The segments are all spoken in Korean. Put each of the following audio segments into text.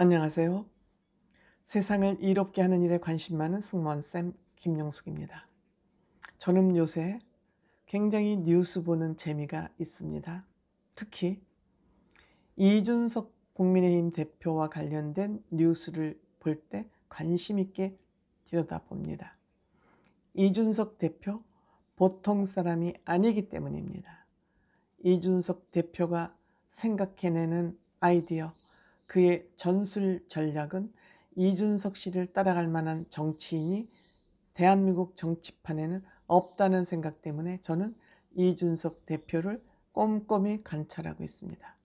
안녕하세요. 세상을 이롭게 하는 일에 관심 많은 승무원쌤 김용숙입니다. 저는 요새 굉장히 뉴스 보는 재미가 있습니다. 특히 이준석 국민의힘 대표와 관련된 뉴스를 볼 때 관심 있게 들여다봅니다. 이준석 대표 보통 사람이 아니기 때문입니다. 이준석 대표가 생각해내는 아이디어, 그의 전술 전략은 이준석 씨를 따라갈 만한 정치인이 대한민국 정치판에는 없다는 생각 때문에 저는 이준석 대표를 꼼꼼히 관찰하고 있습니다.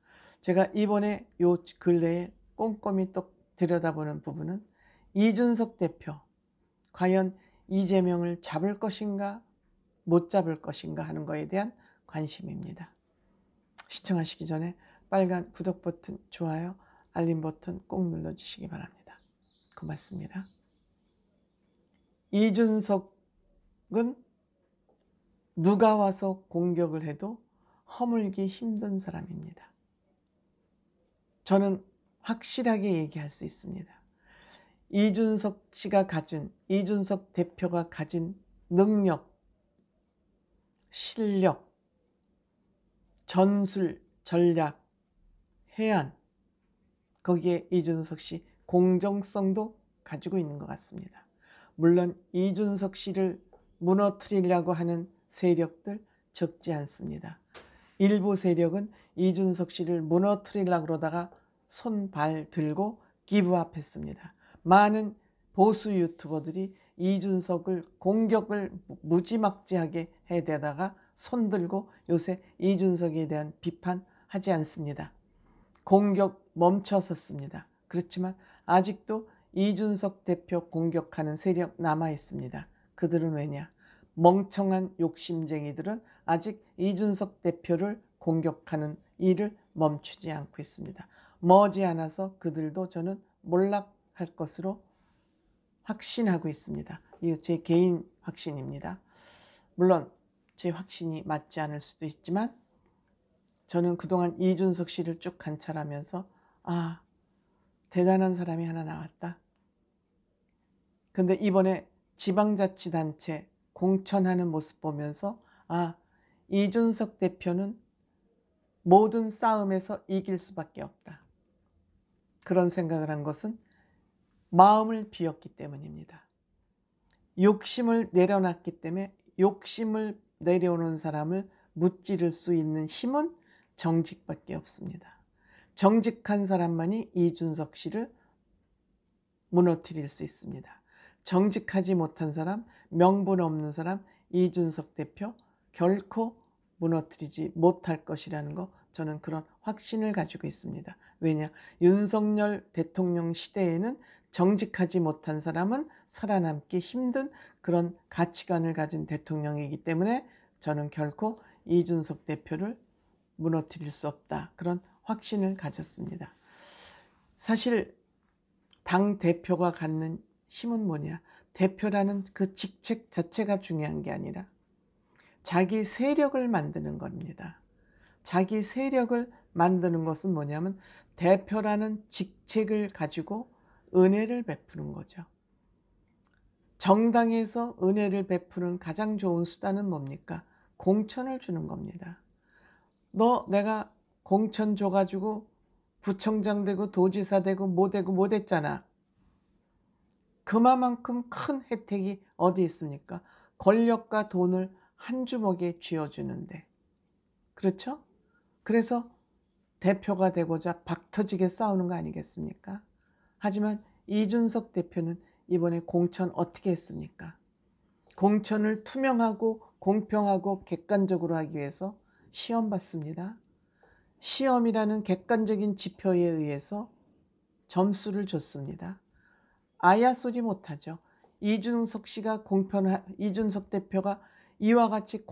제가 이번에 요 근래에 꼼꼼히 또 들여다보는 부분은 이준석 대표 과연 이재명을 잡을 것인가 못 잡을 것인가 하는 것에 대한 관심입니다. 시청하시기 전에 빨간 구독 버튼, 좋아요, 알림 버튼 꼭 눌러주시기 바랍니다. 고맙습니다. 이준석은 누가 와서 공격을 해도 허물기 힘든 사람입니다. 저는 확실하게 얘기할 수 있습니다. 이준석 대표가 가진 능력, 실력, 전술, 전략, 해안, 거기에 이준석 씨 공정성도 가지고 있는 것 같습니다. 물론 이준석 씨를 무너뜨리려고 하는 세력들 적지 않습니다. 일부 세력은 이준석 씨를 무너뜨리려고 그러다가 손발 들고 기브업 했습니다. 많은 보수 유튜버들이 이준석을 공격을 무지막지하게 해대다가 손들고 요새 이준석에 대한 비판하지 않습니다. 공격 멈춰섰습니다. 그렇지만 아직도 이준석 대표 공격하는 세력 남아 있습니다. 그들은 왜냐? 멍청한 욕심쟁이들은 아직 이준석 대표를 공격하는 일을 멈추지 않고 있습니다. 머지않아서 그들도 저는 몰락할 것으로 확신하고 있습니다. 이거 제 개인 확신입니다. 물론 제 확신이 맞지 않을 수도 있지만 저는 그동안 이준석 씨를 쭉 관찰하면서 대단한 사람이 하나 나왔다. 근데 이번에 지방자치단체 공천하는 모습 보면서 이준석 대표는 모든 싸움에서 이길 수밖에 없다. 그런 생각을 한 것은 마음을 비웠기 때문입니다. 욕심을 내려놨기 때문에 욕심을 내려오는 사람을 무찌를 수 있는 힘은 정직밖에 없습니다. 정직한 사람만이 이준석 씨를 무너뜨릴 수 있습니다. 정직하지 못한 사람, 명분 없는 사람, 이준석 대표 결코 무너뜨리지 못할 것이라는 거 저는 그런 확신을 가지고 있습니다. 왜냐? 윤석열 대통령 시대에는 정직하지 못한 사람은 살아남기 힘든 그런 가치관을 가진 대통령이기 때문에 저는 결코 이준석 대표를 무너뜨릴 수 없다. 그런 확신을 가졌습니다. 사실 당 대표가 갖는 힘은 뭐냐? 대표라는 그 직책 자체가 중요한 게 아니라 자기 세력을 만드는 겁니다. 자기 세력을 만드는 것은 뭐냐면 대표라는 직책을 가지고 은혜를 베푸는 거죠. 정당에서 은혜를 베푸는 가장 좋은 수단은 뭡니까? 공천을 주는 겁니다. 내가 공천 줘가지고 구청장 되고 도지사 되고 뭐 되고 뭐 됐잖아. 그만큼 큰 혜택이 어디 있습니까? 권력과 돈을 한 주먹에 쥐어주는데. 그렇죠? 그래서 대표가 되고자 박터지게 싸우는 거 아니겠습니까? 하지만 이준석 대표는 이번에 공천 어떻게 했습니까? 공천을 투명하고 공평하고 객관적으로 하기 위해서 시험 봤습니다. 시험이라는 객관적인 지표에 의해서 점수를 줬습니다. 아야 소리 못하죠. 이준석 대표가 이와 같이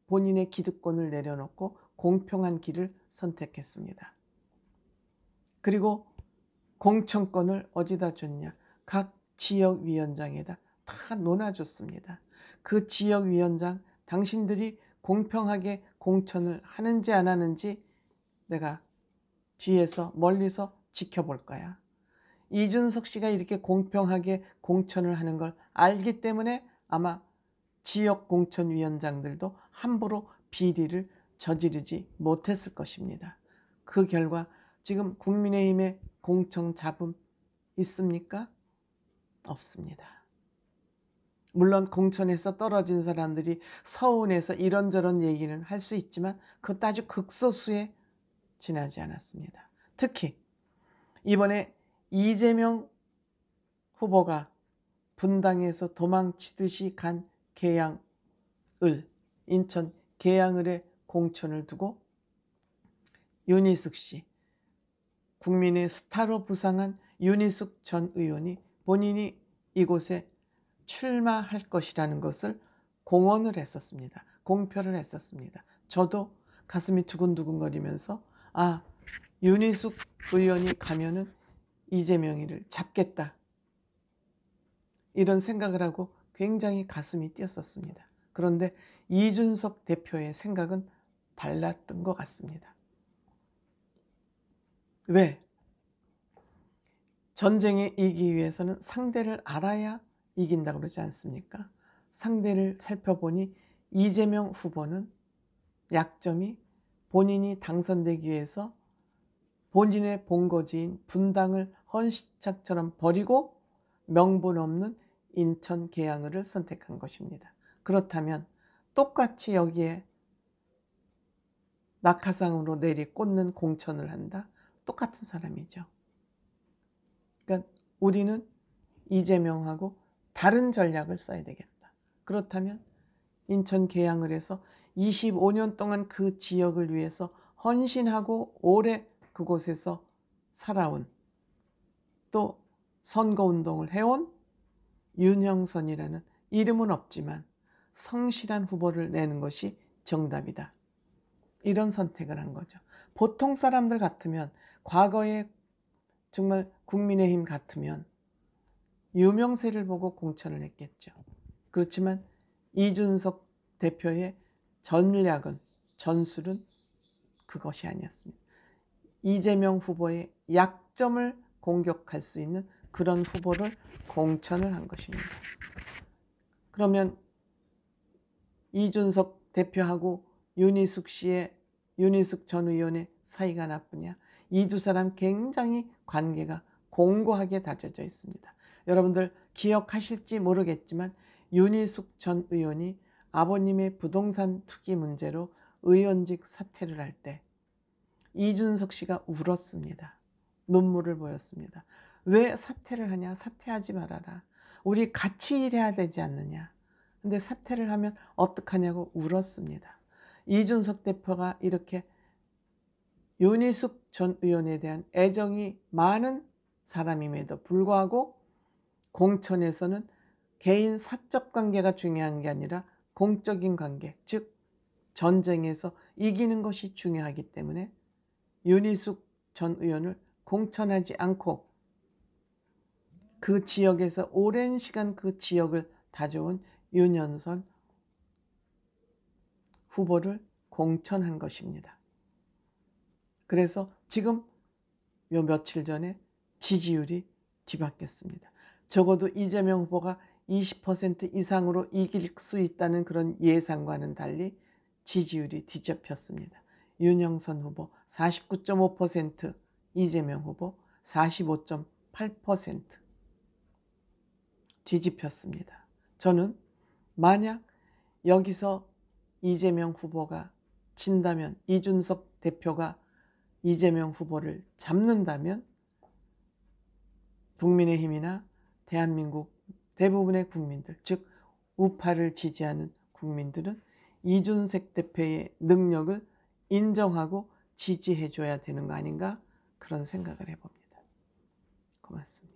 본인의 기득권을 내려놓고 공평한 길을 선택했습니다. 그리고 공천권을 어디다 줬냐? 각 지역위원장에다 다 논아줬습니다. 그 지역위원장 당신들이 공평하게 공천을 하는지 안 하는지 내가 뒤에서 멀리서 지켜볼 거야. 이준석 씨가 이렇게 공평하게 공천을 하는 걸 알기 때문에 아마 지역 공천위원장들도 함부로 비리를 저지르지 못했을 것입니다. 그 결과 지금 국민의힘의 공천 잡음 있습니까? 없습니다. 물론 공천에서 떨어진 사람들이 서운해서 이런저런 얘기는 할 수 있지만 그것도 아주 극소수에 지나지 않았습니다. 특히 이번에 이재명 후보가 분당에서 도망치듯이 간 계양을, 인천 계양을의 공천을 두고 윤희숙 씨, 국민의 스타로 부상한 윤희숙 전 의원이 본인이 이곳에 출마할 것이라는 것을 공언을 했었습니다. 공표를 했었습니다. 저도 가슴이 두근두근거리면서 윤희숙 의원이 가면은 이재명이를 잡겠다, 이런 생각을 하고 굉장히 가슴이 뛰었었습니다. 그런데 이준석 대표의 생각은 달랐던 것 같습니다. 왜? 전쟁에 이기기 위해서는 상대를 알아야 이긴다고 그러지 않습니까? 상대를 살펴보니 이재명 후보는 약점이 본인이 당선되기 위해서 본인의 본거지인 분당을 헌시착처럼 버리고 명분 없는 인천 계양을을 선택한 것입니다. 그렇다면 똑같이 여기에 낙하산으로 내리꽂는 공천을 한다? 똑같은 사람이죠. 그러니까 우리는 이재명하고 다른 전략을 써야 되겠다. 그렇다면 인천 계양을 해서 25년 동안 그 지역을 위해서 헌신하고 오래 그곳에서 살아온, 또 선거운동을 해온 윤형선이라는 이름은 없지만 성실한 후보를 내는 것이 정답이다, 이런 선택을 한 거죠. 보통 사람들 같으면, 과거에 정말 국민의힘 같으면 유명세를 보고 공천을 했겠죠. 그렇지만 이준석 대표의 전략은, 전술은 그것이 아니었습니다. 이재명 후보의 약점을 공격할 수 있는 그런 후보를 공천을 한 것입니다. 그러면 이준석 대표하고 윤희숙 전 의원의 사이가 나쁘냐? 이 두 사람 굉장히 관계가 공고하게 다져져 있습니다. 여러분들 기억하실지 모르겠지만 윤희숙 전 의원이 아버님의 부동산 투기 문제로 의원직 사퇴를 할 때 이준석 씨가 울었습니다. 눈물을 보였습니다. 왜 사퇴를 하냐? 사퇴하지 말아라. 우리 같이 일해야 되지 않느냐? 근데 사퇴를 하면 어떡하냐고 울었습니다. 이준석 대표가 이렇게 윤희숙 전 의원에 대한 애정이 많은 사람임에도 불구하고 공천에서는 개인 사적 관계가 중요한 게 아니라 공적인 관계, 즉 전쟁에서 이기는 것이 중요하기 때문에 윤희숙 전 의원을 공천하지 않고 그 지역에서 오랜 시간 그 지역을 다져온 윤현선 후보를 공천한 것입니다. 그래서 지금 요 며칠 전에 지지율이 뒤바뀌었습니다. 적어도 이재명 후보가 20% 이상으로 이길 수 있다는 그런 예상과는 달리 지지율이 뒤집혔습니다. 윤영선 후보 49.5%, 이재명 후보 45.8% 뒤집혔습니다. 저는 만약 여기서 이재명 후보가 진다면, 이준석 대표가 이재명 후보를 잡는다면 국민의힘이나 대한민국 대부분의 국민들, 즉 우파를 지지하는 국민들은 이준석 대표의 능력을 인정하고 지지해줘야 되는 거 아닌가, 그런 생각을 해봅니다. 고맙습니다.